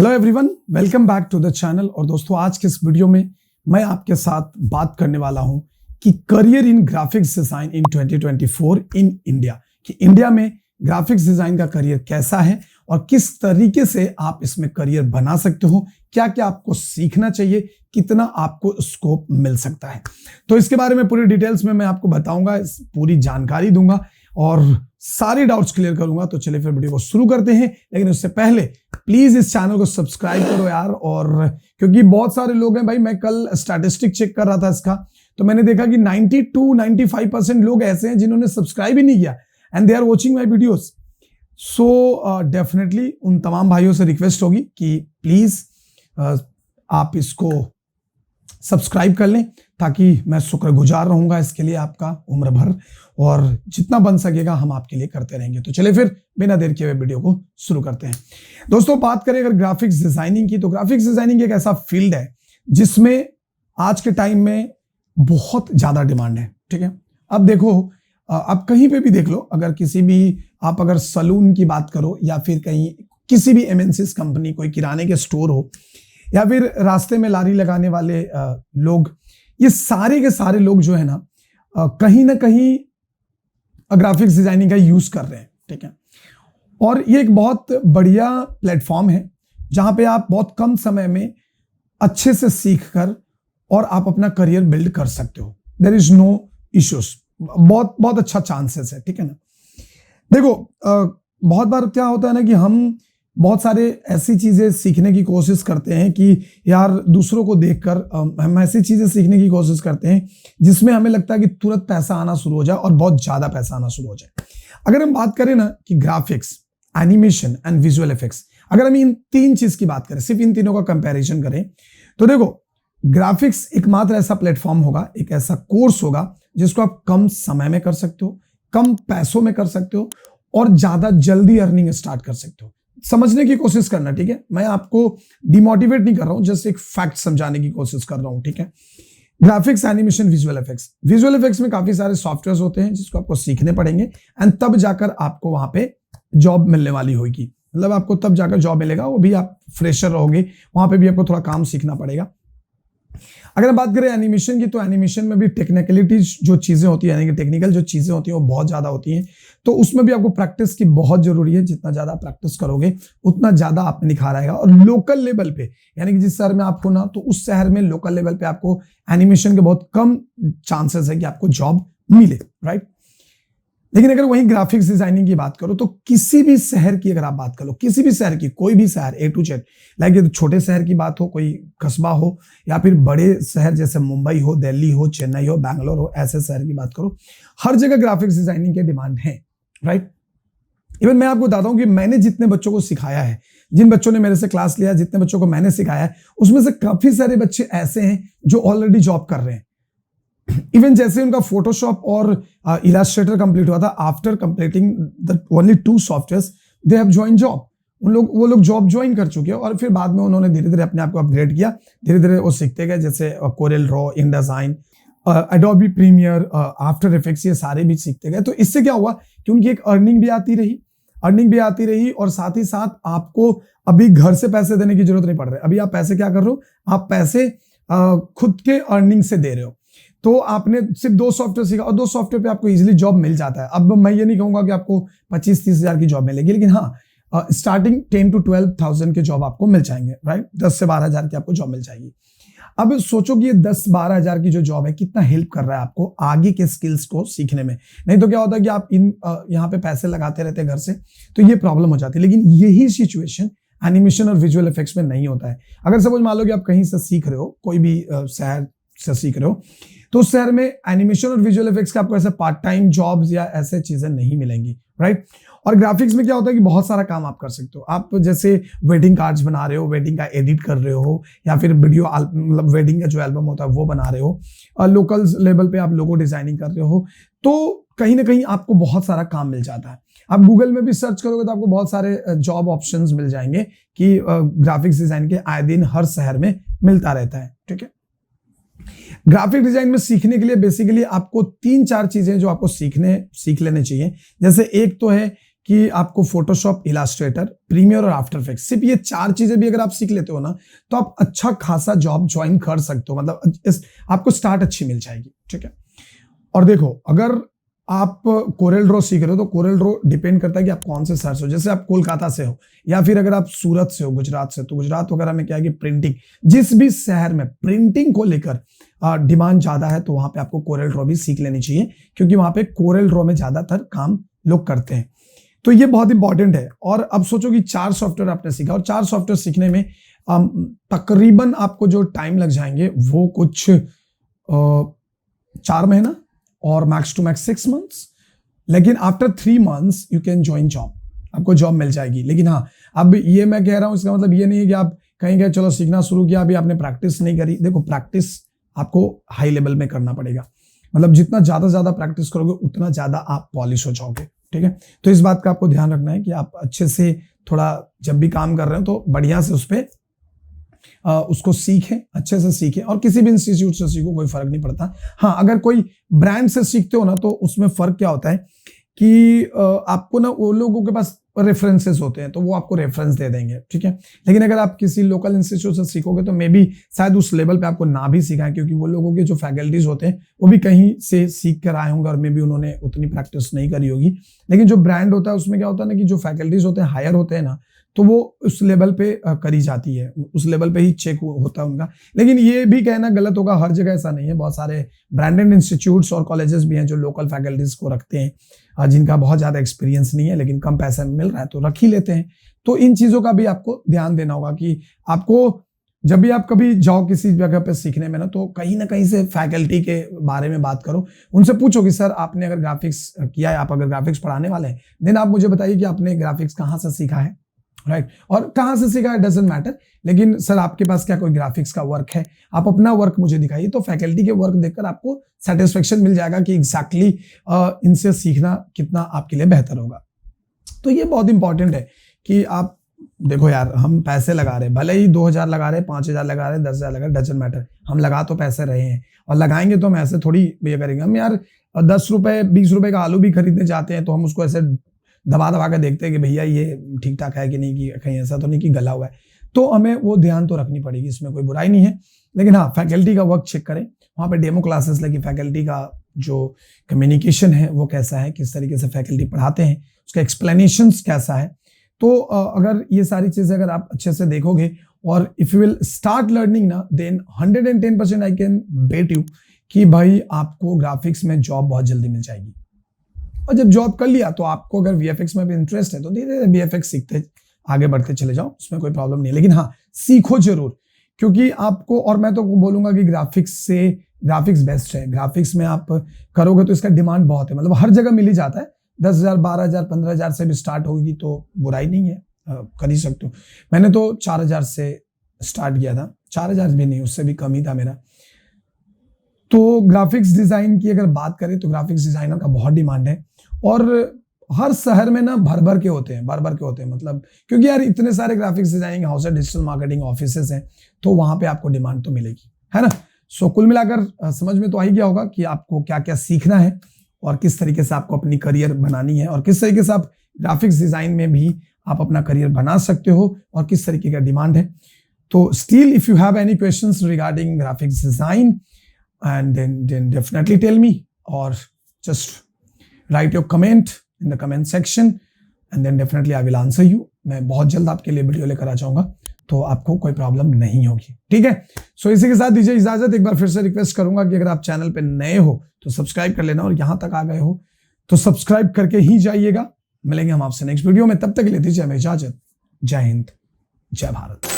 Hello everyone, welcome back to the channel. और दोस्तों, आज के इस वीडियो में मैं आपके साथ बात करने वाला हूं कि career in graphics design in 2024 in India, कि इंडिया में ग्राफिक्स डिजाइन का करियर कैसा है और किस तरीके से आप इसमें करियर बना सकते हो, क्या क्या आपको सीखना चाहिए, कितना आपको स्कोप मिल सकता है। तो इसके बारे में पूरी डिटेल्स में मैं आपको बताऊंगा, पूरी जानकारी दूंगा और सारे डाउट्स क्लियर करूंगा। तो चलिए फिर वीडियो को शुरू करते हैं, लेकिन उससे पहले प्लीज इस चैनल को सब्सक्राइब करो यार। और क्योंकि बहुत सारे लोग हैं भाई, मैं कल स्टैटिस्टिक चेक कर रहा था इसका, तो मैंने देखा कि 92-95% लोग ऐसे हैं जिन्होंने सब्सक्राइब ही नहीं किया and they are watching my videos. So definitely उन तमाम भाइयों से रिक्वेस्ट होगी कि प्लीज आप इसको सब्सक्राइब कर लें, ताकि मैं शुक्रगुजार रहूंगा इसके लिए आपका उम्र भर, और जितना बन सकेगा हम आपके लिए करते रहेंगे। तो चलिए फिर बिना देर किए हुए वीडियो को शुरू करते हैं। दोस्तों, बात करें अगर ग्राफिक्स डिजाइनिंग की, तो ग्राफिक्स डिजाइनिंग एक ऐसा फील्ड है जिसमें आज के टाइम में बहुत ज्यादा डिमांड है। ठीक है, अब देखो, आप कहीं पे भी देख लो, अगर किसी भी आप अगर सलून की बात करो, या फिर कहीं किसी भी एमएनसीज कंपनी, कोई किराने के स्टोर हो, या फिर रास्ते में लारी लगाने वाले लोग, ये सारे के सारे लोग जो है ना कहीं ग्राफिक्स डिजाइनिंग का यूज कर रहे हैं। ठीक है, और ये एक बहुत बढ़िया प्लेटफॉर्म है जहां पे आप बहुत कम समय में अच्छे से सीखकर और आप अपना करियर बिल्ड कर सकते हो। देयर इज नो इश्यूज, बहुत बहुत अच्छा चांसेस है। ठीक है ना, देखो बहुत बार क्या होता है ना कि हम बहुत सारे ऐसी चीजें सीखने की कोशिश करते हैं कि यार दूसरों को देखकर हम ऐसी चीजें सीखने की कोशिश करते हैं जिसमें हमें लगता है कि तुरंत पैसा आना शुरू हो जाए और बहुत ज्यादा पैसा आना शुरू हो जाए। अगर हम बात करें ना कि graphics, animation and visual effects, अगर हम इन तीन चीज की बात करें, सिर्फ इन तीनों का कंपैरिजन करें, तो देखो ग्राफिक्स एकमात्र ऐसा प्लेटफॉर्म होगा, एक ऐसा कोर्स होगा जिसको आप कम समय में कर सकते हो, कम पैसों में कर सकते हो और ज्यादा जल्दी अर्निंग स्टार्ट कर सकते हो। समझने की कोशिश करना, ठीक है, मैं आपको डिमोटिवेट नहीं कर रहा हूं, जस्ट एक फैक्ट समझाने की कोशिश कर रहा हूं। ठीक है, graphics, animation, visual effects. Visual effects में काफी सारे सॉफ्टवेयर होते हैं जिसको आपको सीखने पड़ेंगे एंड तब जाकर आपको वहां पे जॉब मिलने वाली होगी, मतलब आपको तब जाकर जॉब मिलेगा, वो भी आप फ्रेशर रहोगे, वहां पे भी आपको थोड़ा काम सीखना पड़ेगा। अगर हम बात करें एनिमेशन की, तो एनिमेशन में भी टेक्निकलिटी जो चीजें होती है, यानी कि टेक्निकल जो चीजें होती हैं वो बहुत ज्यादा होती हैं, तो उसमें भी आपको प्रैक्टिस की बहुत जरूरी है। जितना ज्यादा प्रैक्टिस करोगे उतना ज्यादा आप में निखार आएगा। और लोकल लेवल पे, यानी कि जिस शहर में आप हो ना, तो उस शहर में लोकल लेवल पे आपको एनिमेशन के बहुत कम चांसेस है कि आपको जॉब मिले, राइट। लेकिन अगर वहीं ग्राफिक्स डिजाइनिंग की बात करो, तो किसी भी शहर की अगर आप बात करो, किसी भी शहर की, कोई भी शहर A to Z, लाइक छोटे शहर की बात हो, कोई कस्बा हो, या फिर बड़े शहर जैसे मुंबई हो, दिल्ली हो, चेन्नई हो, बैंगलोर हो, ऐसे शहर की बात करो, हर जगह ग्राफिक्स डिजाइनिंग के डिमांड है, राइट। इवन मैं आपको बताता हूं कि मैंने जितने बच्चों को सिखाया है, जिन बच्चों ने मेरे से क्लास लिया, जितने बच्चों को मैंने सिखाया है, उसमें से काफी सारे बच्चे ऐसे हैं जो ऑलरेडी जॉब कर रहे हैं। इवन जैसे उनका फोटोशॉप और इलास्ट्रेटर कंप्लीट हुआ था, after completing the only 2 softwares they have join job. वो लोग जॉब ज्वाइन कर चुके हैं और फिर बाद में उन्होंने धीरे धीरे अपने आप को अपग्रेड किया, धीरे धीरे वो सीखते गए, जैसे Corel Draw, InDesign, Adobe Premiere, After Effects, ये सारे भी सीखते गए। तो इससे क्या हुआ कि उनकी एक अर्निंग भी आती रही और साथ ही साथ आपको अभी घर से पैसे देने की जरूरत नहीं पड़ रही। अभी आप पैसे क्या कर रहे हो, आप पैसे खुद के अर्निंग से दे रहे हो। तो आपने सिर्फ 2 सॉफ्टवेयर सीखा और 2 सॉफ्टवेयर पे आपको इजीली जॉब मिल जाता है। अब मैं ये नहीं कहूंगा कि आपको 25-30 हजार की जॉब मिलेगी, लेकिन हाँ, स्टार्टिंग 10 to 12,000 के जॉब आपको मिल जाएंगे, राइट। 10 से 12 हजार की आपको जॉब मिल जाएगी। अब सोचो कि ये 10-12 हजार की जो जॉब है कितना हेल्प कर रहा है आपको आगे के स्किल्स को सीखने में। नहीं तो क्या होता है कि आप यहाँ पे पैसे लगाते रहते हैं घर से, तो ये प्रॉब्लम हो जाती है। लेकिन यही सिचुएशन एनिमेशन और विजुअल इफेक्ट्स में नहीं होता है। अगर सपोज मान लो कि आप कहीं से सीख रहे हो, कोई भी शहर से सीख रहे हो, तो उस शहर में एनिमेशन और विजुअल इफेक्ट्स का आपको ऐसे पार्ट टाइम जॉब्स या ऐसे चीजें नहीं मिलेंगी, राइट। और ग्राफिक्स में क्या होता है कि बहुत सारा काम आप कर सकते हो। आप जैसे वेडिंग कार्ड्स बना रहे हो, वेडिंग का एडिट कर रहे हो, या फिर वीडियो मतलब वेडिंग का जो एल्बम होता है वो बना रहे हो, और लोकल लेवल पे आप लोगो डिजाइनिंग कर रहे हो, तो कहीं ना कहीं आपको बहुत सारा काम मिल जाता है। आप गूगल में भी सर्च करोगे तो आपको बहुत सारे जॉब ऑप्शंस मिल जाएंगे कि ग्राफिक्स डिजाइन के आए दिन हर शहर में मिलता रहता है। ठीक है, ग्राफिक डिजाइन में सीखने के लिए बेसिकली आपको 3-4 चीजें जो आपको सीख लेने चाहिए। जैसे एक तो है कि आपको फोटोशॉप, इलास्ट्रेटर, प्रीमियर और आफ्टर इफेक्ट्स, सिर्फ ये 4 चीजें भी अगर आप सीख लेते हो ना तो आप अच्छा खासा जॉब ज्वाइन कर सकते हो, मतलब आपको स्टार्ट अच्छी मिल जाएगी। ठीक है, और देखो अगर आप कोरेल ड्रॉ सीख रहे हो तो कोरेल ड्रॉ डिपेंड करता है कि आप कौन से शहर से हो। जैसे आप कोलकाता से हो या फिर अगर आप सूरत से हो, गुजरात से, तो गुजरात वगैरह में क्या है कि प्रिंटिंग, जिस भी शहर में प्रिंटिंग को लेकर डिमांड ज्यादा है तो वहां पे आपको कोरेल ड्रॉ भी सीख लेनी चाहिए, क्योंकि वहां पे कोरेल ड्रॉ में ज्यादातर काम लोग करते हैं। तो ये बहुत इंपॉर्टेंट है। और अब सोचो कि 4 सॉफ्टवेयर आपने सीखा और 4 सॉफ्टवेयर सीखने में तकरीबन आपको जो टाइम लग जाएंगे वो कुछ 4 महीना और मैक्स टू मैक्स 6 मंथ्स। लेकिन after 3 months you can join job, आपको जॉब मिल जाएगी। लेकिन हाँ, अब ये मैं कह रहा हूं इसका मतलब ये नहीं है कि आप कहीं गए चलो सीखना शुरू किया, अभी आपने प्रैक्टिस नहीं करी। देखो प्रैक्टिस आपको हाई लेवल में करना पड़ेगा, मतलब जितना ज्यादा प्रैक्टिस करोगे उतना ज्यादा आप पॉलिश हो जाओगे। ठीक है, तो इस बात का आपको ध्यान रखना है कि आप अच्छे से थोड़ा जब भी काम कर रहे हो तो बढ़िया से उस पर उसको सीखें, अच्छे से सीखें। और किसी भी इंस्टीट्यूट से सीखो, कोई फर्क नहीं पड़ता। हाँ, अगर कोई ब्रांड से सीखते हो ना तो उसमें फर्क क्या होता है कि आपको ना वो लोगों के पास रेफरेंसेस होते हैं तो वो आपको रेफरेंस दे देंगे। ठीक है, लेकिन अगर आप किसी लोकल इंस्टीट्यूट से सीखोगे तो मे बी शायद उस लेवल पे आपको ना भी सिखाएं, क्योंकि वो लोगों के जो फैकल्टीज होते हैं वो भी कहीं से सीख कर आए होंगे और मे बी उन्होंने उतनी प्रैक्टिस नहीं करी होगी। लेकिन जो ब्रांड होता है उसमें क्या होता है ना कि जो फैकल्टीज होते हैं हायर होते हैं ना, तो वो उस लेवल पे करी जाती है, उस लेवल पे ही चेक होता है उनका। लेकिन ये भी कहना गलत होगा, हर जगह ऐसा नहीं है। बहुत सारे ब्रांडेड इंस्टीट्यूट्स और कॉलेजेस भी हैं जो लोकल फैकल्टीज को रखते हैं, जिनका बहुत ज्यादा एक्सपीरियंस नहीं है लेकिन कम पैसे में मिल रहा है तो रख ही लेते हैं। तो इन चीजों का भी आपको ध्यान देना होगा कि आपको जब भी आप कभी जाओ किसी जगह पे सीखने में ना कहीं ना कहीं से फैकल्टी के बारे में बात करो, उनसे पूछो कि सर आपने अगर ग्राफिक्स किया है, आप अगर ग्राफिक्स पढ़ाने वाले हैं, देन आप मुझे बताइए कि आपने ग्राफिक्स कहाँ से सीखा है, राइट। और कहां से सीखा है डजंट मैटर, लेकिन सर आपके पास क्या कोई ग्राफिक्स का वर्क है, आप अपना वर्क मुझे दिखाइए। तो फैकल्टी के वर्क देखकर आपको सेटिस्फेक्शन मिल जाएगा कि एग्जैक्टली इनसे सीखना कितना आपके लिए बेहतर होगा। तो ये बहुत इंपॉर्टेंट है कि आप देखो यार, हम पैसे लगा रहे हैं, भले ही 2000 लगा रहे हैं, 5000 लगा रहे हैं, 10,000 लगा रहे हैं, डजंट मैटर, हम लगा तो पैसे रहे हैं और लगाएंगे तो हम ऐसे थोड़ी ये करेंगे। हम यार 10 रुपए 20 रुपए का आलू भी खरीदने जाते हैं तो हम उसको ऐसे दबा के देखते हैं कि भैया ये ठीक ठाक है कि नहीं, कि कहीं ऐसा तो नहीं कि गला हुआ है। तो हमें वो ध्यान तो रखनी पड़ेगी, इसमें कोई बुराई नहीं है। लेकिन हाँ, फैकल्टी का वर्क चेक करें, वहाँ पे डेमो क्लासेस लगी, फैकल्टी का जो कम्युनिकेशन है वो कैसा है, किस तरीके से फैकल्टी पढ़ाते हैं, उसका एक्सप्लेनेशंस कैसा है। तो अगर ये सारी चीजें अगर आप अच्छे से देखोगे और if you will start learning ना, then 110% I can bet you कि भाई आपको ग्राफिक्स में जॉब बहुत जल्दी मिल जाएगी। और जब जॉब कर लिया तो आपको अगर वीएफएक्स में भी इंटरेस्ट है तो धीरे धीरे वीएफएक्स सीखते आगे बढ़ते चले जाओ, उसमें कोई प्रॉब्लम नहीं है। लेकिन हाँ, सीखो जरूर, क्योंकि आपको, और मैं तो बोलूंगा कि ग्राफिक्स बेस्ट है। ग्राफिक्स में आप करोगे तो इसका डिमांड बहुत है, मतलब हर जगह मिल ही जाता है। 10,000 12,000 15,000 से भी स्टार्ट होगी तो बुराई नहीं है, कर ही सकते हो। मैंने तो 4,000 से स्टार्ट किया था, 4,000 भी नहीं, उससे भी कम ही था मेरा। तो ग्राफिक्स डिजाइन की अगर बात करें तो ग्राफिक्स डिजाइनर का बहुत डिमांड है और हर शहर में ना भर के होते हैं, मतलब क्योंकि यार इतने सारे ग्राफिक्स डिजाइनिंग हाउस है, डिजिटल मार्केटिंग ऑफिसेस हैं, तो वहां पे आपको डिमांड तो मिलेगी, है ना। सो कुल मिलाकर समझ में तो आ ही गया होगा कि आपको क्या क्या सीखना है और किस तरीके से आपको अपनी करियर बनानी है और किस तरीके से आप ग्राफिक्स डिजाइन में भी आप अपना करियर बना सकते हो और किस तरीके का डिमांड है। तो still if you have any questions regarding graphics design and then definitely tell me, or just write your comment in the comment section and then definitely I will answer you. मैं बहुत जल्द आपके लिए video लेकर आ जाऊंगा, तो आपको कोई प्रॉब्लम नहीं होगी, ठीक है। सो इसी के साथ दीजिए इजाजत। एक बार फिर से रिक्वेस्ट करूंगा कि अगर आप चैनल पे नए हो तो सब्सक्राइब कर लेना और यहां तक आ गए हो तो सब्सक्राइब करके ही जाइएगा। मिलेंगे हम आपसे नेक्स्ट वीडियो में, तब तक के लिए दीजिए हमें इजाजत। जय हिंद, जय भारत।